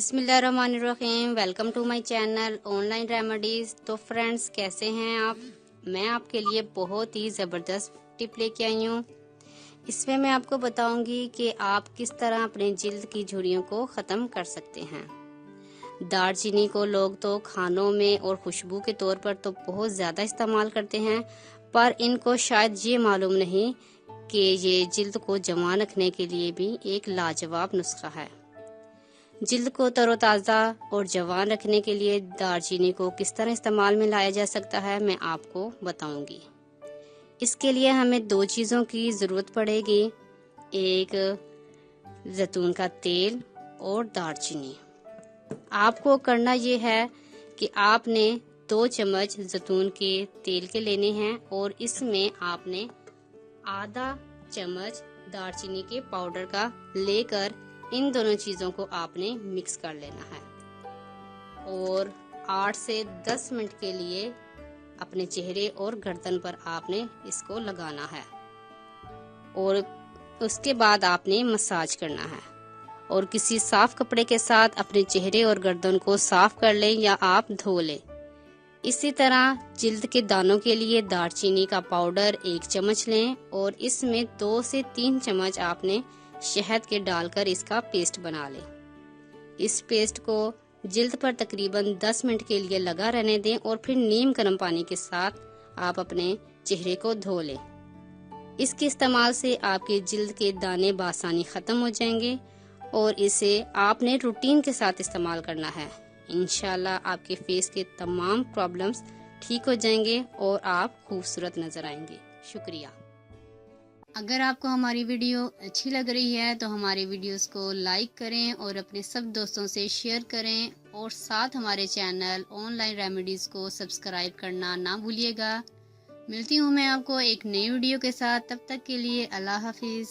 बिस्मिल्लाहिर्रहमानिर्रहीम। Welcome to my channel online remedies. तो friends, कैसे हैं आप? मैं आपके लिए बहुत ही ज़बरदस्त टिप लेके आई हूँ। इसमें मैं आपको बताऊंगी कि आप किस तरह अपने जिल्द की झुर्रियों को ख़त्म कर सकते हैं। दालचीनी को लोग तो खानों में और खुशबू के तौर पर तो बहुत ज़्यादा इस्तेमाल करते हैं, पर इनको शायद ये मालूम नहीं कि ये जिल्द को जवान रखने के लिए भी एक लाजवाब नुस्खा है। जिल्द को तरोताज़ा और जवान रखने के लिए दालचीनी को किस तरह इस्तेमाल में लाया जा सकता है, मैं आपको बताऊंगी। इसके लिए हमें दो चीज़ों की ज़रूरत पड़ेगी, एक जैतून का तेल और दालचीनी। आपको करना ये है कि आपने 2 चम्मच जैतून के तेल के लेने हैं और इसमें आपने आधा चम्मच दालचीनी के पाउडर का लेकर इन दोनों चीज़ों को आपने मिक्स कर लेना है और 8 से 10 मिनट के लिए अपने चेहरे और गर्दन पर आपने इसको लगाना है और उसके बाद आपने मसाज करना है और किसी साफ कपड़े के साथ अपने चेहरे और गर्दन को साफ कर लें या आप धो लें। इसी तरह जिल्द के दानों के लिए दालचीनी का पाउडर 1 चम्मच लें और इसमें 2 से 3 चम्मच आपने शहद के डालकर इसका पेस्ट बना लें। इस पेस्ट को जिल्द पर तकरीबन 10 मिनट के लिए लगा रहने दें और फिर नीम गर्म पानी के साथ आप अपने चेहरे को धो लें। इसके इस्तेमाल से आपके जिल्द के दाने बासानी खत्म हो जाएंगे और इसे आपने रूटीन के साथ इस्तेमाल करना है। इंशाल्लाह आपके फेस के तमाम प्रॉब्लम्स ठीक हो जाएंगे और आप खूबसूरत नजर आएंगे। शुक्रिया। अगर आपको हमारी वीडियो अच्छी लग रही है तो हमारे वीडियोस को लाइक करें और अपने सब दोस्तों से शेयर करें और साथ हमारे चैनल ऑनलाइन रेमेडीज़ को सब्सक्राइब करना ना भूलिएगा। मिलती हूँ मैं आपको एक नई वीडियो के साथ, तब तक के लिए अल्लाह हाफिज़।